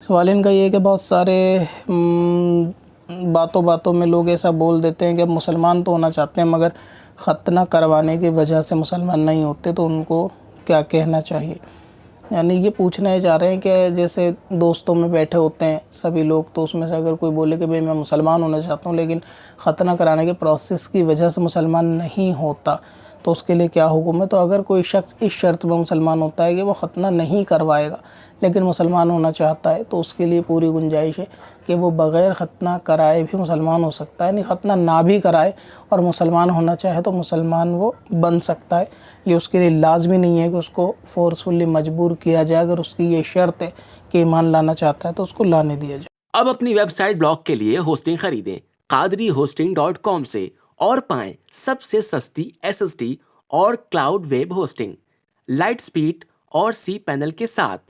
سوال ان کا یہ ہے کہ بہت سارے باتوں باتوں میں لوگ ایسا بول دیتے ہیں کہ مسلمان تو ہونا چاہتے ہیں مگر ختنہ کروانے کی وجہ سے مسلمان نہیں ہوتے، تو ان کو کیا کہنا چاہیے؟ یعنی یہ پوچھنا یہ چاہ رہے ہیں کہ جیسے دوستوں میں بیٹھے ہوتے ہیں سبھی لوگ، تو اس میں سے اگر کوئی بولے کہ بھئی میں مسلمان ہونا چاہتا ہوں لیکن ختنہ کرانے کے پروسیس کی وجہ سے مسلمان نہیں ہوتا، تو اس کے لیے کیا حکم ہے؟ تو اگر کوئی شخص اس شرط میں مسلمان ہوتا ہے کہ وہ ختنہ نہیں کروائے گا لیکن مسلمان ہونا چاہتا ہے، تو اس کے لیے پوری گنجائش ہے کہ وہ بغیر ختنہ کرائے بھی مسلمان ہو سکتا ہے، یعنی ختنہ نہ بھی کرائے اور مسلمان ہونا چاہے تو مسلمان وہ بن سکتا ہے۔ یہ اس کے لیے لازمی نہیں ہے کہ اس کو فورسفلی مجبور کیا جائے، اگر اس کی یہ شرط ہے کہ ایمان لانا چاہتا ہے تو اس کو لانے دیا جائے۔ اب اپنی ویب سائٹ بلاگ کے لیے ہوسٹنگ خریدیں قادری سے اور پائیں سب سے سستی SSD اور cloud web hosting, light speed اور سی پینل کے ساتھ۔